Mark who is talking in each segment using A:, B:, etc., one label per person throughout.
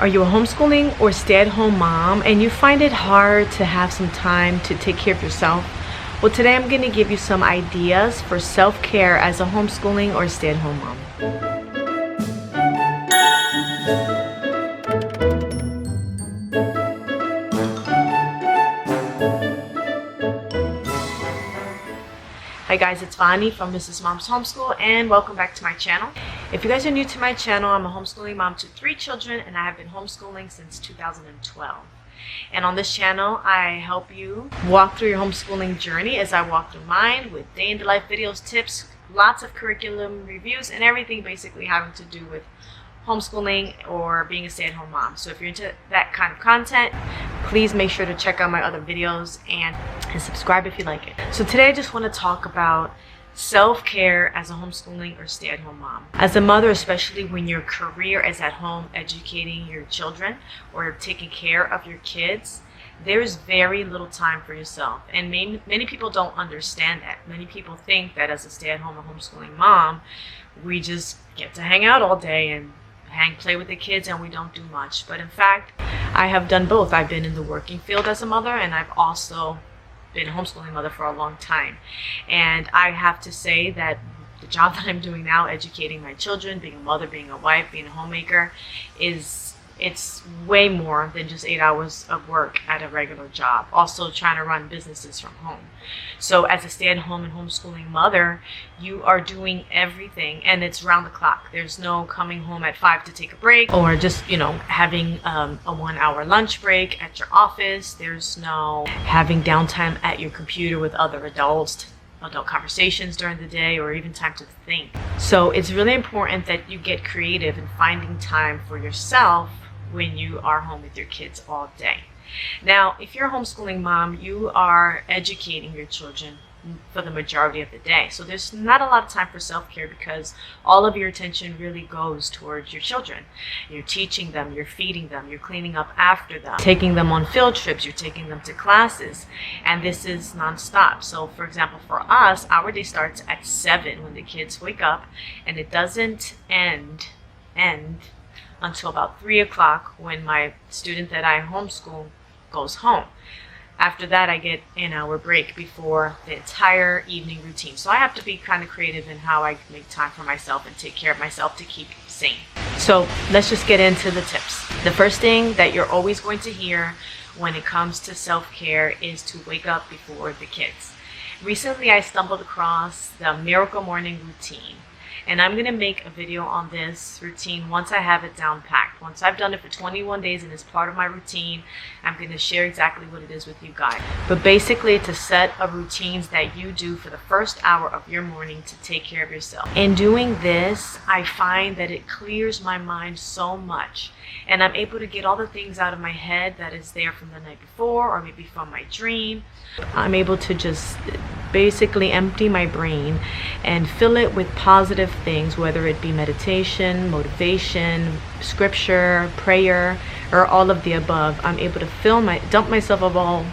A: Are you a homeschooling or stay-at-home mom and you find it hard to have some time to take care of yourself? Well, today I'm going to give you some ideas for self-care as a homeschooling or stay-at-home mom. Hi guys, it's Vani from Mrs. Mom's Homeschool and welcome back to my channel. If you guys are new to my channel, I'm a homeschooling mom to 3 children and I have been homeschooling since 2012. And on this channel, I help you walk through your homeschooling journey as I walk through mine with day-in-the-life videos, tips, lots of curriculum reviews, and everything basically having to do with homeschooling or being a stay-at-home mom. So if you're into that kind of content, please make sure to check out my other videos and subscribe if you like it. So today I just want to talk about self-care as a homeschooling or stay-at-home mom. As a mother, especially when your career is at home educating your children or taking care of your kids, there's very little time for yourself. And many people don't understand that. Many people think that as a stay-at-home or homeschooling mom, we just get to hang out all day and play with the kids and we don't do much. But in fact, I have done both. I've been in the working field as a mother and I've also been a homeschooling mother for a long time. And I have to say that the job that I'm doing now, educating my children, being a mother, being a wife, being a homemaker, it's way more than just 8 hours of work at a regular job. Also trying to run businesses from home. So as a stay-at-home and homeschooling mother, you are doing everything and it's round the clock. There's no coming home at 5 to take a break or just, having a 1 hour lunch break at your office. There's no having downtime at your computer with other adult conversations during the day or even time to think. So it's really important that you get creative in finding time for yourself when you are home with your kids all day. Now, if you're a homeschooling mom, you are educating your children for the majority of the day. So there's not a lot of time for self-care because all of your attention really goes towards your children. You're teaching them, you're feeding them, you're cleaning up after them, taking them on field trips, you're taking them to classes, and this is nonstop. So for example, for us, our day starts at 7 when the kids wake up, and it doesn't end until about 3 o'clock when my student that I homeschool goes home. After that, I get an hour break before the entire evening routine. So I have to be kind of creative in how I make time for myself and take care of myself to keep sane. So let's just get into the tips. The first thing that you're always going to hear when it comes to self-care is to wake up before the kids. Recently, I stumbled across the Miracle Morning Routine. And I'm going to make a video on this routine once I have it down packed. Once I've done it for 21 days and it's part of my routine, I'm going to share exactly what it is with you guys. But basically, it's a set of routines that you do for the first hour of your morning to take care of yourself. In doing this, I find that it clears my mind so much. And I'm able to get all the things out of my head that is there from the night before or maybe from my dream. I'm able to just basically empty my brain and fill it with positive things, whether it be meditation, motivation, scripture, prayer, or all of the above. I'm able to dump myself of all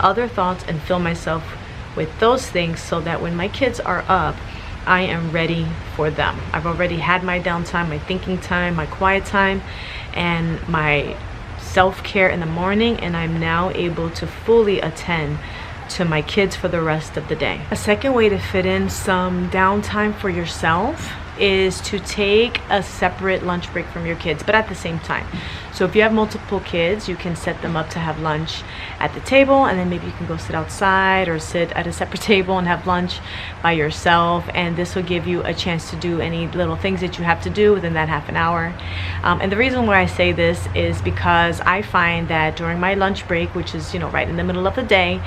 A: other thoughts and fill myself with those things so that when my kids are up, I am ready for them. I've already had my downtime, my thinking time, my quiet time, and my self-care in the morning, and I'm now able to fully attend to my kids for the rest of the day. A second way to fit in some downtime for yourself is to take a separate lunch break from your kids, but at the same time. So if you have multiple kids, you can set them up to have lunch at the table, and then maybe you can go sit outside or sit at a separate table and have lunch by yourself, and this will give you a chance to do any little things that you have to do within that half an hour. And the reason why I say this is because I find that during my lunch break, which is right in the middle of the day,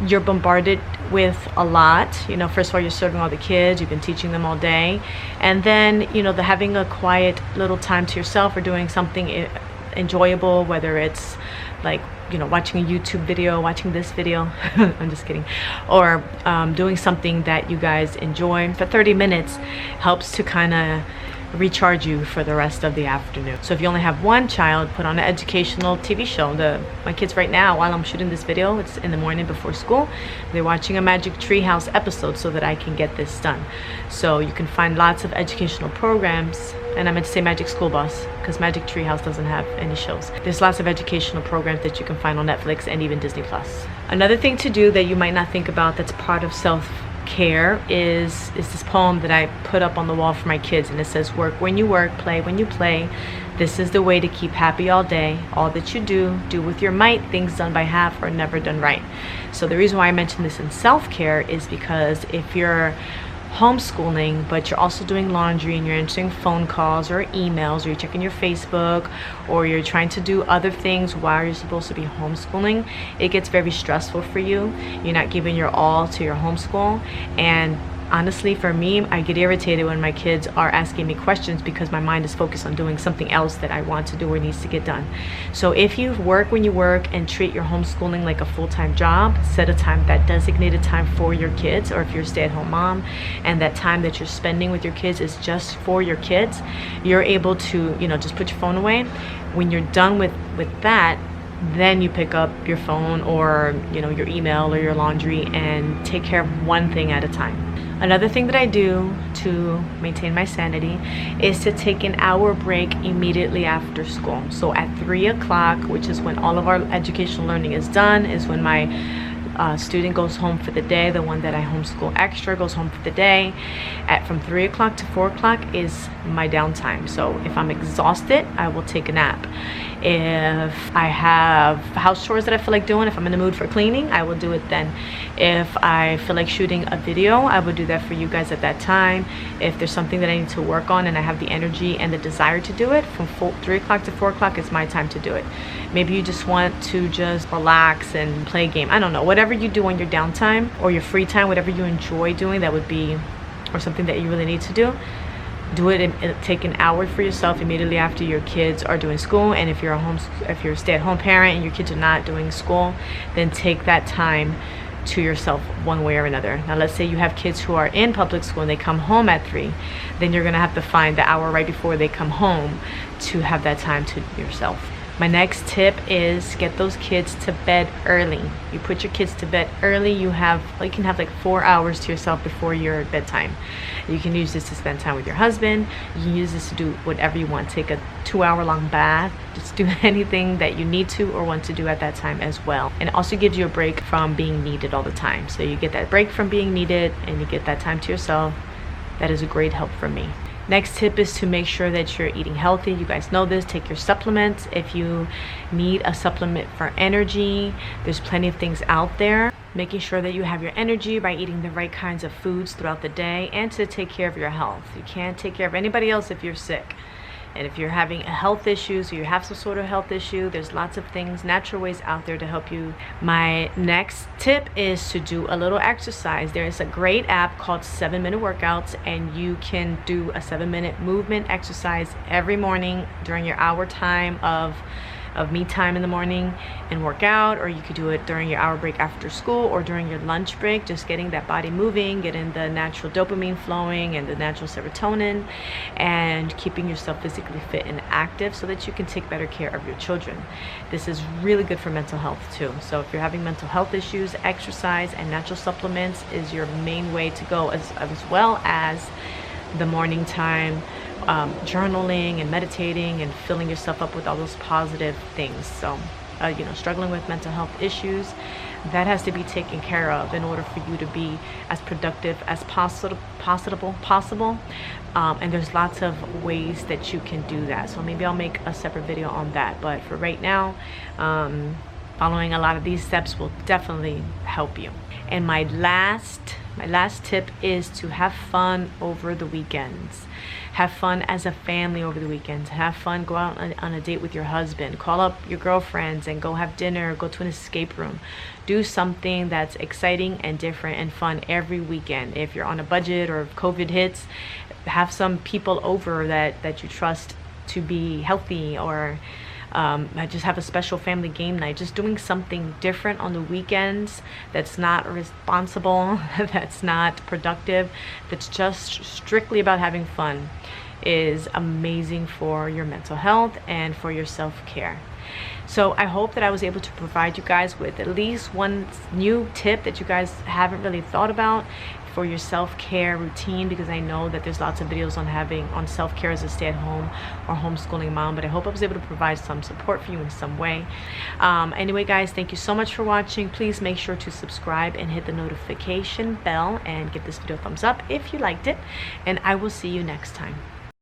A: you're bombarded with a lot. First of all, you're serving all the kids, you've been teaching them all day, and then the having a quiet little time to yourself or doing something enjoyable, whether it's like watching a YouTube video, watching this video I'm just kidding, or doing something that you guys enjoy for 30 minutes helps to kind of recharge you for the rest of the afternoon. So if you only have one child, put on an educational TV show. My kids right now, while I'm shooting this video, it's in the morning before school, they're watching a Magic Treehouse episode so that I can get this done. So you can find lots of educational programs And I meant to say Magic School Bus, because Magic Treehouse doesn't have any shows. There's lots of educational programs that you can find on Netflix and even Disney Plus. Another thing to do that you might not think about that's part of self-care is this poem that I put up on the wall for my kids, and it says, work when you work, play when you play. This is the way to keep happy all day. All that you do with your might. Things done by half are never done right. So the reason why I mention this in self-care is because if you're homeschooling but you're also doing laundry and you're answering phone calls or emails, or you're checking your Facebook, or you're trying to do other things while you're supposed to be homeschooling, it gets very stressful for you. You're not giving your all to your homeschool. And honestly, for me, I get irritated when my kids are asking me questions because my mind is focused on doing something else that I want to do or needs to get done. So if you work when you work and treat your homeschooling like a full-time job, set a time, that designated time for your kids, or if you're a stay-at-home mom and that time that you're spending with your kids is just for your kids, you're able to, just put your phone away. When you're done with that, then you pick up your phone or your email or your laundry and take care of one thing at a time. Another thing that I do to maintain my sanity is to take an hour break immediately after school. So at 3 o'clock, which is when all of our educational learning is done, is when my student goes home for the day. The one that I homeschool extra goes home for the day. From 3 o'clock to 4 o'clock is my downtime. So if I'm exhausted, I will take a nap. If I have house chores that I feel like doing, if I'm in the mood for cleaning, I will do it then. If I feel like shooting a video, I will do that for you guys at that time. If there's something that I need to work on and I have the energy and the desire to do it, from 3 o'clock to 4 o'clock is my time to do it. Maybe you just want to just relax and play a game. I don't know, whatever you do on your downtime or your free time, whatever you enjoy doing, that would be, or something that you really need to do it and take an hour for yourself immediately after your kids are doing school. And if you're a stay-at-home parent and your kids are not doing school, then take that time to yourself one way or another. Now let's say you have kids who are in public school and they come home at 3, then you're gonna have to find the hour right before they come home to have that time to yourself. My next tip is get those kids to bed early. You put your kids to bed early, you can have like 4 hours to yourself before your bedtime. You can use this to spend time with your husband. You can use this to do whatever you want. Take a 2-hour-long bath. Just do anything that you need to or want to do at that time as well. And it also gives you a break from being needed all the time. So you get that break from being needed and you get that time to yourself. That is a great help for me. Next tip is to make sure that you're eating healthy. You guys know this. Take your supplements. If you need a supplement for energy, there's plenty of things out there. Making sure that you have your energy by eating the right kinds of foods throughout the day, and to take care of your health. You can't take care of anybody else if you're sick. And if you're having health issues or you have some sort of health issue, there's lots of things, natural ways out there to help you. My next tip is to do a little exercise. There is a great app called 7-Minute Workouts, and you can do a 7-minute movement exercise every morning during your hour time of me time in the morning and work out, or you could do it during your hour break after school or during your lunch break, just getting that body moving, getting the natural dopamine flowing and the natural serotonin, and keeping yourself physically fit and active so that you can take better care of your children. This is really good for mental health too. So if you're having mental health issues, exercise and natural supplements is your main way to go, as well as the morning time, journaling and meditating and filling yourself up with all those positive things. So struggling with mental health issues, that has to be taken care of in order for you to be as productive as possible. And there's lots of ways that you can do that, so maybe I'll make a separate video on that. But for right now, following a lot of these steps will definitely help you. And my last tip is to have fun over the weekends. Have fun as a family over the weekends. Have fun, go out on a date with your husband. Call up your girlfriends and go have dinner, go to an escape room. Do something that's exciting and different and fun every weekend. If you're on a budget or if COVID hits, have some people over that you trust to be healthy, or just have a special family game night. Just doing something different on the weekends that's not responsible, that's not productive, that's just strictly about having fun. is amazing for your mental health and for your self-care. So I hope that I was able to provide you guys with at least one new tip that you guys haven't really thought about for your self-care routine, because I know that there's lots of videos on self-care as a stay-at-home or homeschooling mom, but I hope I was able to provide some support for you in some way. Anyway guys, thank you so much for watching. Please make sure to subscribe and hit the notification bell and give this video a thumbs up if you liked it, and I will see you next time.